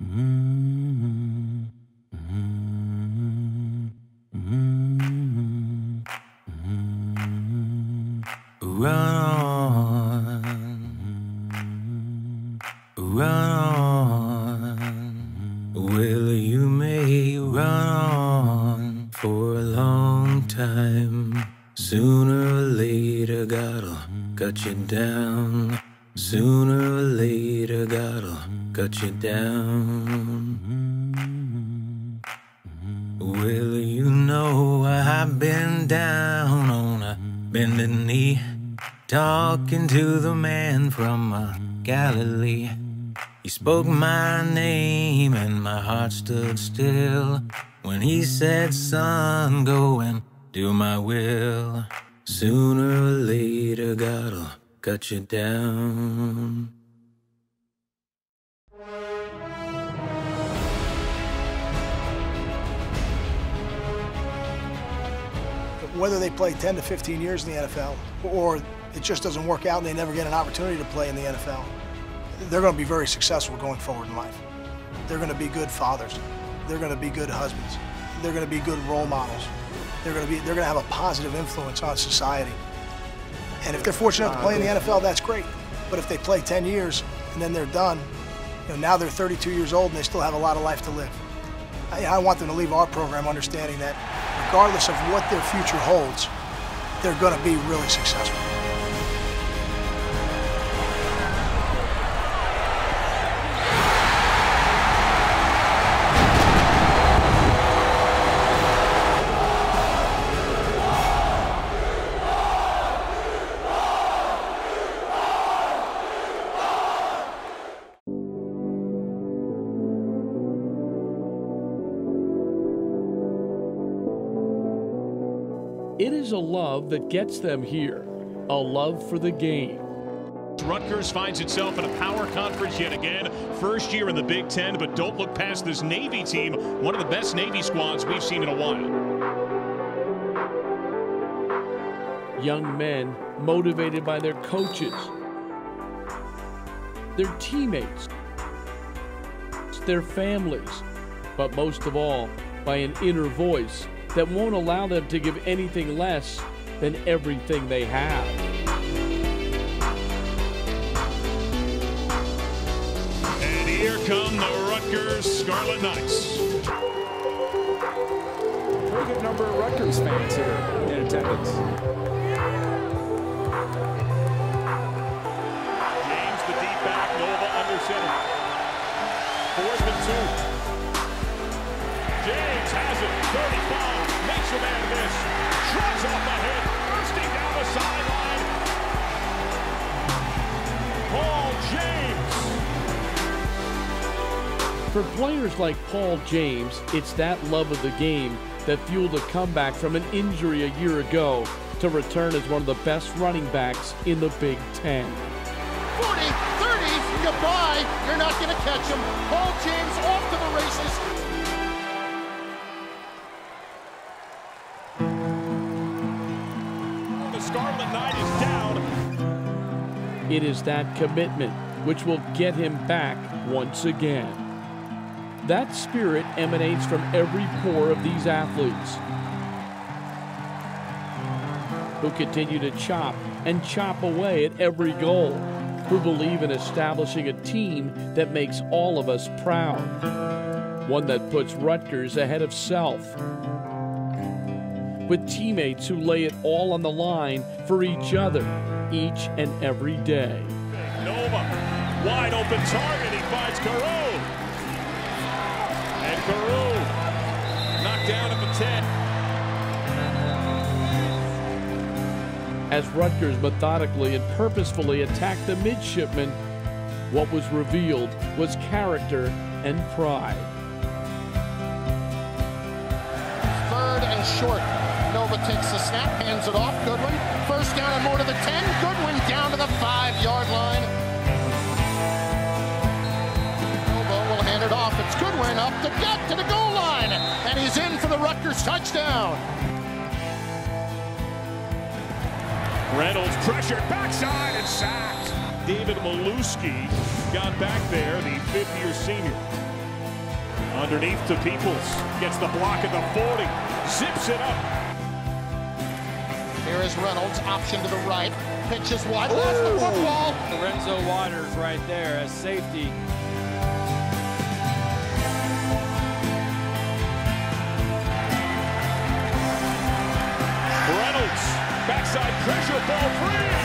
Run on, run on. Well, you may run on for a long time. Sooner or later, God'll cut you down. Sooner or later, God'll cut you down. Well, you know I've been down on a bended knee, talking to the man from Galilee. He spoke my name and my heart stood still when he said, son, go and do my will. Sooner or later, God'll cut you down. Whether they play 10 to 15 years in the NFL or it just doesn't work out and they never get an opportunity to play in the NFL, they're going to be very successful going forward in life. They're going to be good fathers. They're going to be good husbands. They're going to be good role models. They're going to have a positive influence on society. And if they're fortunate enough to play in the NFL, that's great. But if they play 10 years and then they're done, now they're 32 years old and they still have a lot of life to live. I want them to leave our program understanding that regardless of what their future holds, they're going to be really successful. It is a love that gets them here, a love for the game. Rutgers finds itself in a power conference yet again. First year in the Big Ten, but don't look past this Navy team, one of the best Navy squads we've seen in a while. Young men motivated by their coaches, their teammates, their families, but most of all, by an inner voice that won't allow them to give anything less than everything they have. And here come the Rutgers Scarlet Knights. Pretty good number of Rutgers fans here in attendance. James, the deep back, Nova under center. 4th and 2. James has it, 35, makes a man miss, shrugs off the hit, bursting down the sideline. Paul James. For players like Paul James, it's that love of the game that fueled a comeback from an injury a year ago to return as one of the best running backs in the Big Ten. 40, 30, goodbye, you're not going to catch him. Paul James off to the races. Scarlet Knight is down. It is that commitment which will get him back once again. That spirit emanates from every pore of these athletes who continue to chop and chop away at every goal, who believe in establishing a team that makes all of us proud, one that puts Rutgers ahead of self, with teammates who lay it all on the line for each other each and every day. Nova, wide open target, he finds Carew. And Carew knocked down at the 10. As Rutgers methodically and purposefully attacked the midshipmen, what was revealed was character and pride. 3rd and short. Nova takes the snap, hands it off. Goodwin, first down and more to the 10. Goodwin down to the 5-yard line. Nova will hand it off. It's Goodwin up the gut to the goal line. And he's in for the Rutgers touchdown. Reynolds pressured backside and sacked. David Maluski got back there, the 5th-year senior. Underneath to Peoples. Gets the block at the 40. Zips it up. Here is Reynolds, option to the right. Pitches wide, lost the football. Lorenzo Waters right there as safety. Reynolds, backside pressure, ball free.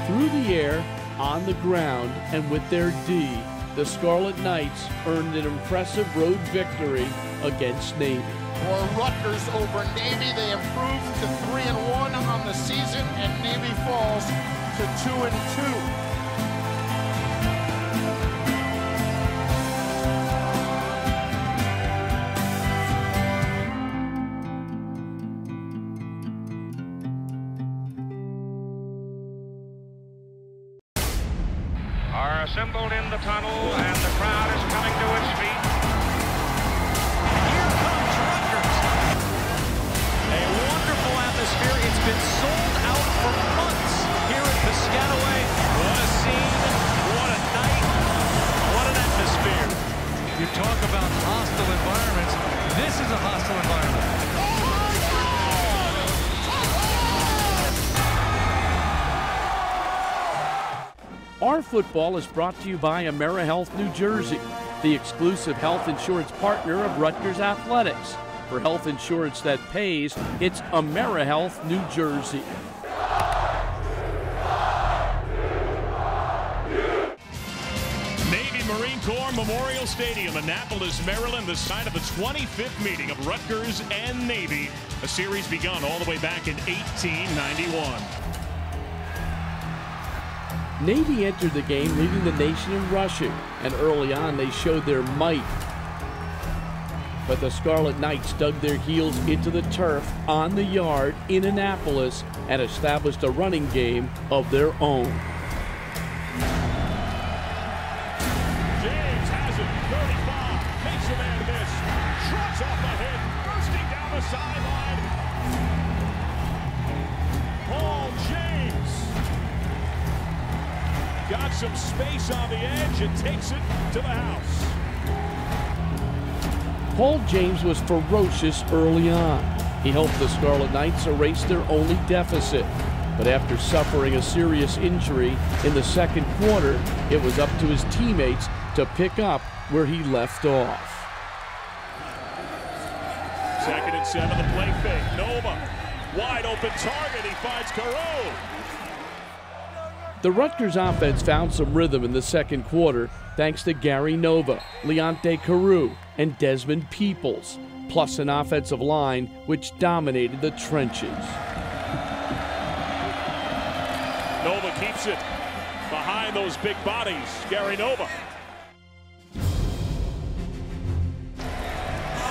Through the air, on the ground, and with their D, the Scarlet Knights earned an impressive road victory against Navy. For Rutgers over Navy, they improved to 3-1 on the season, and Navy falls to 2-2. Are assembled in the tunnel, and the crowd is coming to its feet. Here comes Rutgers. A wonderful atmosphere. It's been sold out for months here at Piscataway. What a scene, what a night, what an atmosphere. You talk about hostile environments. This is a hostile environment. RFootball is brought to you by AmeriHealth New Jersey, the exclusive health insurance partner of Rutgers Athletics. For health insurance that pays, it's AmeriHealth New Jersey. Navy Marine Corps Memorial Stadium, Annapolis, Maryland, the site of the 25th meeting of Rutgers and Navy. A series begun all the way back in 1891. Navy entered the game leading the nation in rushing, and early on they showed their might. But the Scarlet Knights dug their heels into the turf on the yard in Annapolis and established a running game of their own. James has it, 35, makes a man miss, trucks off the hit, bursting down the sideline. Paul James got some space on the edge and takes it to the house. Paul James was ferocious early on. He helped the Scarlet Knights erase their only deficit. But after suffering a serious injury in the second quarter, it was up to his teammates to pick up where he left off. 2nd and 7, the play fake. Nova, wide open target. He finds Carew. The Rutgers offense found some rhythm in the second quarter thanks to Gary Nova, Leonte Carew, and Desmond Peoples, plus an offensive line which dominated the trenches. Nova keeps it behind those big bodies. Gary Nova.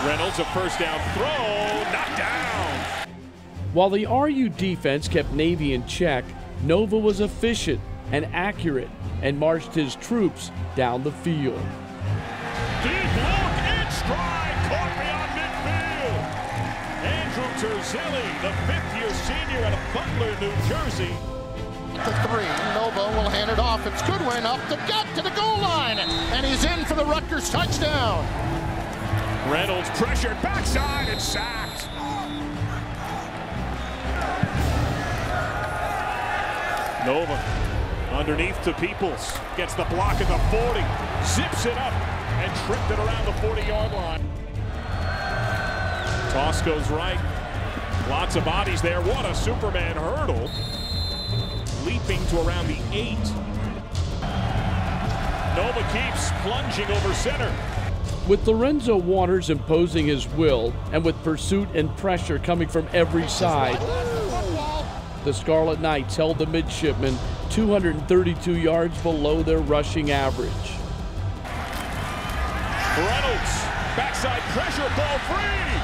Reynolds, a first down throw, knocked down. While the RU defense kept Navy in check, Nova was efficient and accurate and marched his troops down the field. Deep look and stride, caught beyond midfield. Andrew Terzelli, the 5th-year senior out of Butler, New Jersey. To 3, Nova will hand it off. It's Goodwin up the gut to the goal line, and he's in for the Rutgers touchdown. Reynolds pressured backside and sacked. Nova underneath to Peoples, gets the block at the 40, zips it up and tripped it around the 40-yard line. Toss goes right, lots of bodies there. What a Superman hurdle, leaping to around the 8. Nova keeps plunging over center. With Lorenzo Waters imposing his will and with pursuit and pressure coming from every side, the Scarlet Knights held the midshipmen 232 yards below their rushing average. Reynolds, backside pressure, ball free.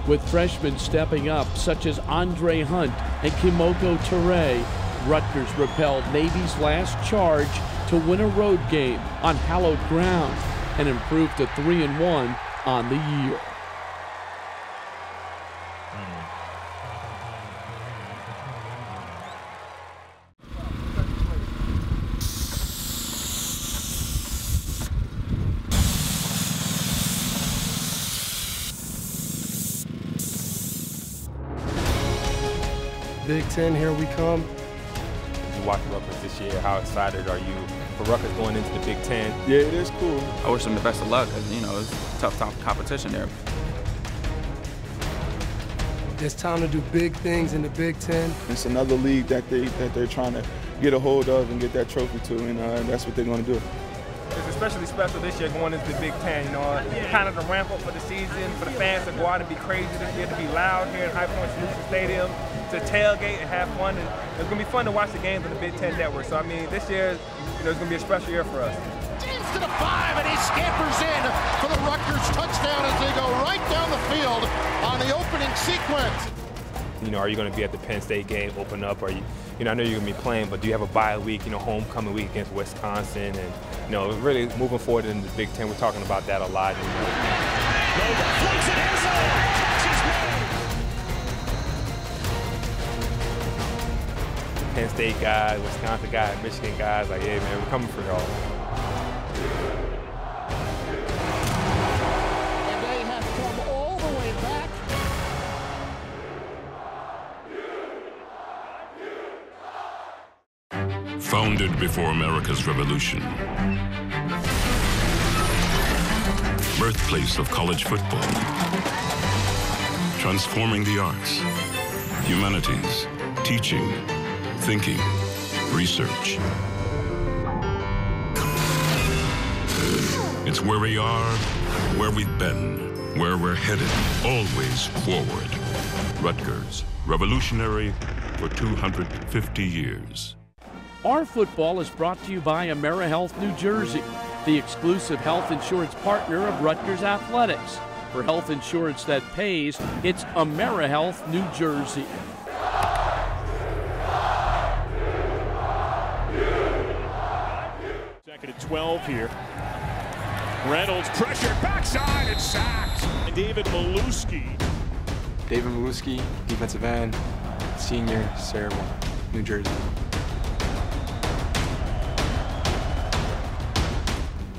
With freshmen stepping up, such as Andre Hunt and Kimoko Ture, Rutgers repelled Navy's last charge to win a road game on hallowed ground and improved to 3-1 on the year. Big Ten, here we come. You watch Rutgers this year, how excited are you for Rutgers going into the Big Ten? Yeah, it is cool. I wish them the best of luck, because, you know, it's tough competition there. It's time to do big things in the Big Ten. It's another league that they're trying to get a hold of and get that trophy to, and that's what they're going to do. It's especially special this year going into the Big Ten, you know, kind of the ramp up for the season, for the fans to go out and be crazy this year, to be loud here in High Point Solution Stadium, to tailgate and have fun. And it's going to be fun to watch the games on the Big Ten Network. So, I mean, this year, you know, it's going to be a special year for us. James to the 5, and he scampers in for the Rutgers touchdown as they go right down the field on the opening sequence. You know, are you going to be at the Penn State game, open up? Are you, you know, I know you're going to be playing, but do you have a bye week, you know, homecoming week against Wisconsin? And, you know, really moving forward in the Big Ten, we're talking about that a lot. Penn State guys, Wisconsin guys, Michigan guys, like, yeah, man, we're coming for y'all. And they have come all the way back. Founded before America's Revolution. Birthplace of college football. Transforming the arts, humanities, teaching, thinking, research. It's where we are, where we've been, where we're headed, always forward. Rutgers, revolutionary for 250 years. RFootball is brought to you by AmeriHealth New Jersey, the exclusive health insurance partner of Rutgers Athletics. For health insurance that pays, it's AmeriHealth New Jersey. Second and 12 here. Reynolds pressured backside and sacked. And David Maluski. David Maluski, defensive end, senior, Cerebral, New Jersey.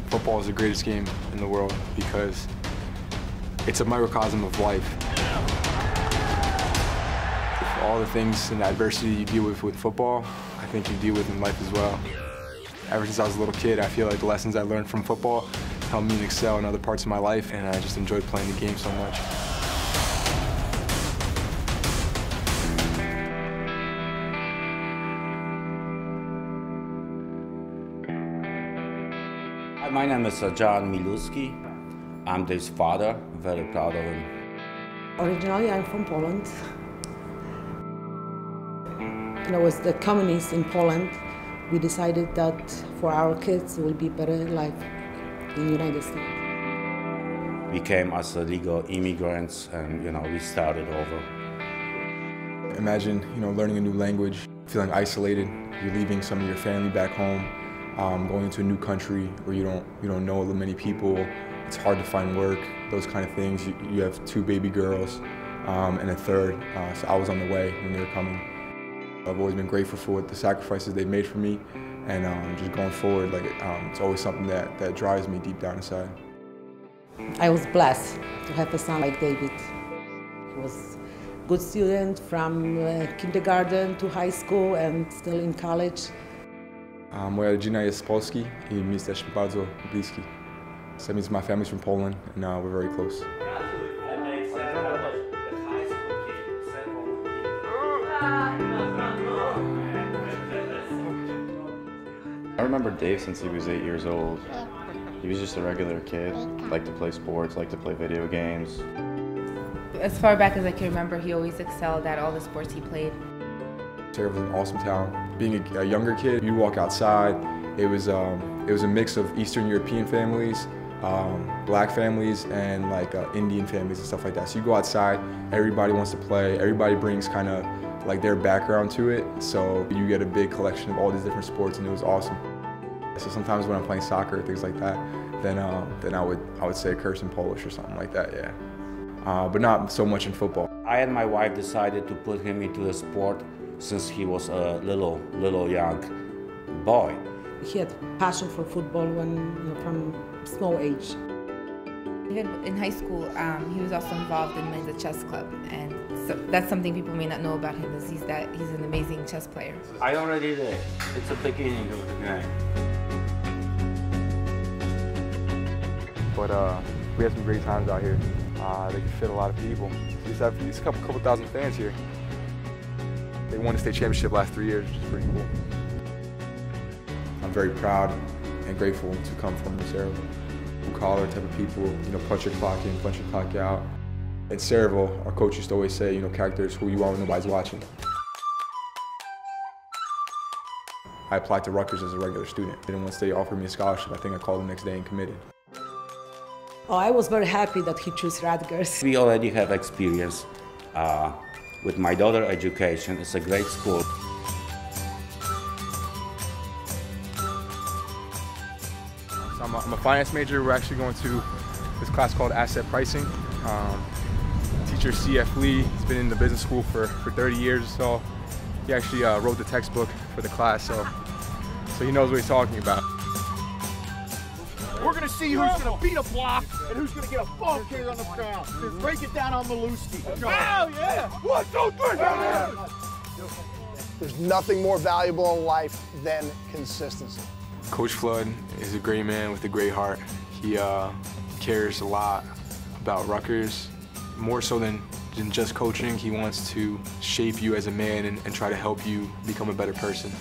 Football is the greatest game in the world because it's a microcosm of life. All the things and adversity you deal with football, I think you deal with in life as well. Ever since I was a little kid, I feel like the lessons I learned from football helped me excel in other parts of my life, and I just enjoyed playing the game so much. My name is John Miluski. I'm Dave's father. Very proud of him. Originally, I'm from Poland. When I was the communists in Poland, we decided that for our kids it will be better life in the United States. We came as legal immigrants, and we started over. Imagine, learning a new language, feeling isolated. You're leaving some of your family back home. Going into a new country where you don't know many people, it's hard to find work, those kind of things. You have 2 baby girls and a third, so I was on the way when they were coming. I've always been grateful for the sacrifices they've made for me, and just going forward, it's always something that drives me deep down inside. I was blessed to have a son like David. He was a good student from kindergarten to high school and still in college. Moja rodzina jest z Polski I my jesteśmy bardzo bliski. So that means my family's from Poland, and we're very close. I remember Dave since he was 8 years old. He was just a regular kid, liked to play sports, liked to play video games. As far back as I can remember, he always excelled at all the sports he played. Terra was an awesome town. Being a younger kid, you walk outside, it was a mix of Eastern European families, black families, and Indian families and stuff like that. So you go outside, everybody wants to play, everybody brings kind of their background to it, so you get a big collection of all these different sports, and it was awesome. So sometimes when I'm playing soccer, things like that, then I would say a curse in Polish or something like that, yeah. But not so much in football. I and my wife decided to put him into the sport since he was a little young boy. He had passion for football from small age. Even in high school, he was also involved in the chess club, and so that's something people may not know about him, is he's an amazing chess player. I already did. It's a beginning of the game. But we had some great times out here. They could fit a lot of people. We have a couple thousand fans here. They won the state championship last 3 years, which is pretty cool. I'm very proud and grateful to come from Cedarville. Blue-collar type of people, punch your clock in, punch your clock out. In Cedarville, our coach used to always say, character is who you are when nobody's watching. I applied to Rutgers as a regular student. And once they offered me a scholarship, I think I called the next day and committed. Oh, I was very happy that he chose Rutgers. We already have experience with my daughter's education. It's a great school. So I'm a finance major. We're actually going to this class called Asset Pricing. Teacher C.F. Lee, he's been in the business school for 30 years or so. He actually wrote the textbook for the class, so he knows what he's talking about. We're going to see who's going to beat a block and who's going to get a ball carry on the ground. Just break it down on the loosey. Oh, yeah! 1, 2, 3! There's nothing more valuable in life than consistency. Coach Flood is a great man with a great heart. He cares a lot about Rutgers, more so than just coaching. He wants to shape you as a man and try to help you become a better person.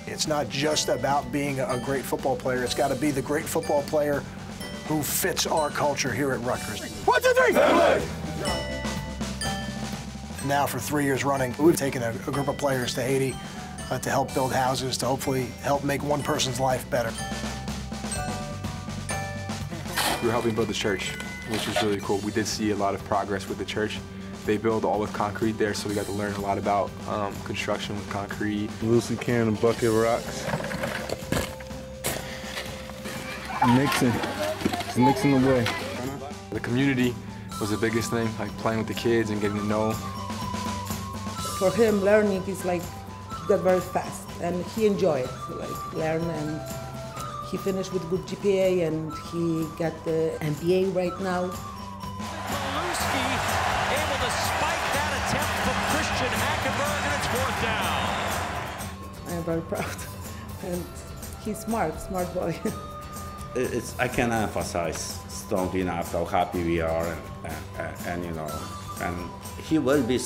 It's not just about being a great football player. It's got to be the great football player who fits our culture here at Rutgers. 1, 2, 3! Now for 3 years running, we've taken a group of players to Haiti to help build houses, to hopefully help make one person's life better. We were helping build the church, which was really cool. We did see a lot of progress with the church. They build all with concrete there, so we got to learn a lot about construction with concrete. Lucy can, a bucket of rocks. Mixing away. The community was the biggest thing, like playing with the kids and getting to know. For him, learning is like, he got very fast, and he enjoyed it, like learn, and he finished with good GPA, and he got the MBA right now. I'm very proud, and he's smart boy. I can't emphasize strongly enough how happy we are, and he will be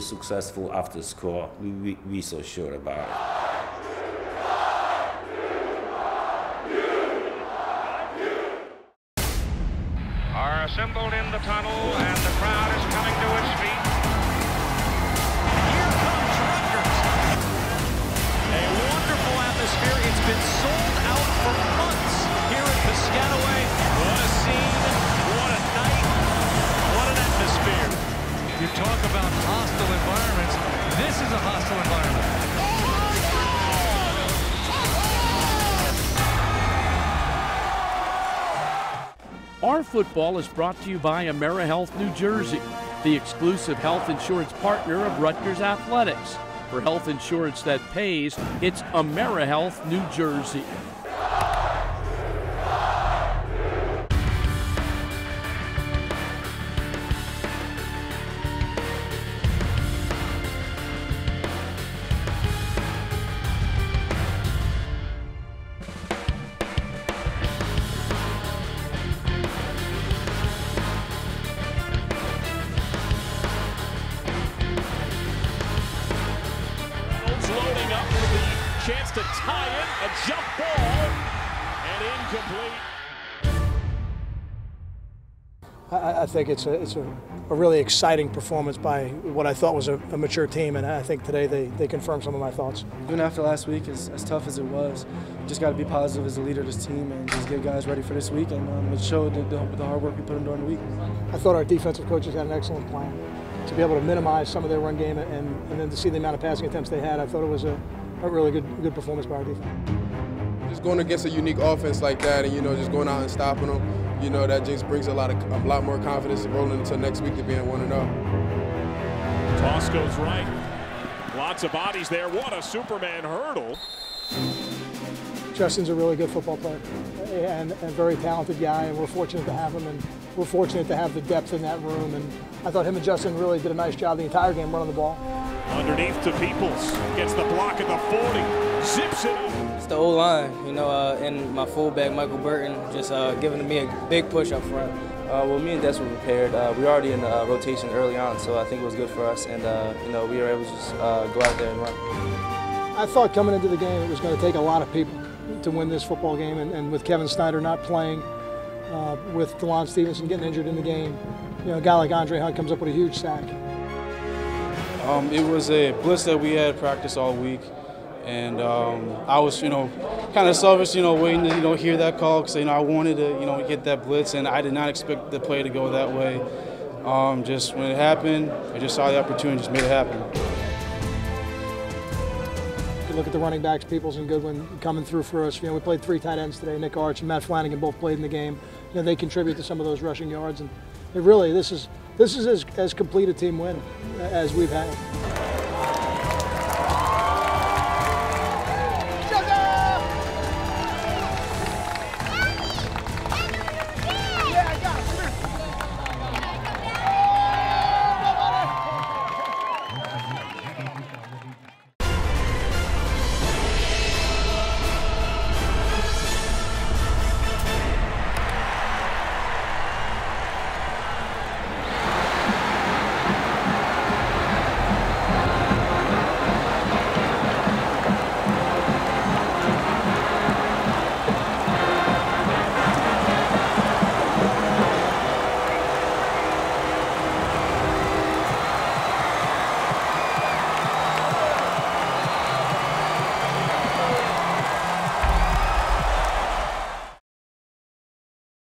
successful after school. We so sure about it. Are assembled in the tunnel, and the crowd is coming to its feet. Here comes Rutgers. A wonderful atmosphere. It's been sold out for months here in Piscataway. What a scene, what a night, what an atmosphere. You talk about hostile environments. This is a hostile environment. RFootball is brought to you by AmeriHealth New Jersey, the exclusive health insurance partner of Rutgers Athletics. For health insurance that pays, it's AmeriHealth New Jersey. Chance to tie it, a jump ball, and incomplete. I think it's a really exciting performance by what I thought was a mature team, and I think today they confirmed some of my thoughts. Even after last week, as tough as it was, you just got to be positive as a leader of this team and just get guys ready for this week, and it showed the hard work we put in during the week. I thought our defensive coaches had an excellent plan. To be able to minimize some of their run game and then to see the amount of passing attempts they had, I thought it was a really good performance by our defense. Just going against a unique offense like that, and just going out and stopping them, that just brings a lot more confidence rolling into next week to being 1-0. Toss goes right. Lots of bodies there. What a Superman hurdle. Justin's a really good football player. and a very talented guy, and we're fortunate to have him, and we're fortunate to have the depth in that room. And I thought him and Justin really did a nice job the entire game running the ball. Underneath to Peoples, gets the block at the 40, zips it up. It's the O-line, you know, and my fullback, Michael Burton, just giving me a big push up front. Well, me and Des were prepared. We were already in the rotation early on, so I think it was good for us, and you know, we were able to just go out there and run. I thought coming into the game it was going to take a lot of people to win this football game, and with Kevin Snyder not playing, with DeLon Stevenson getting injured in the game, you know, a guy like Andre Hunt comes up with a huge sack. It was a blitz that we had practiced all week, and I was, you know, kind of selfish, you know, waiting to, you know, hear that call because, you know, I wanted to, you know, get that blitz, and I did not expect the play to go that way. Just when it happened, I just saw the opportunity and just made it happen. You look at the running backs, Peoples and Goodwin coming through for us. You know, we played 3 tight ends today. Nick Arch and Matt Flanagan both played in the game. You know, they contribute to some of those rushing yards, and it really, this is as complete a team win as we've had.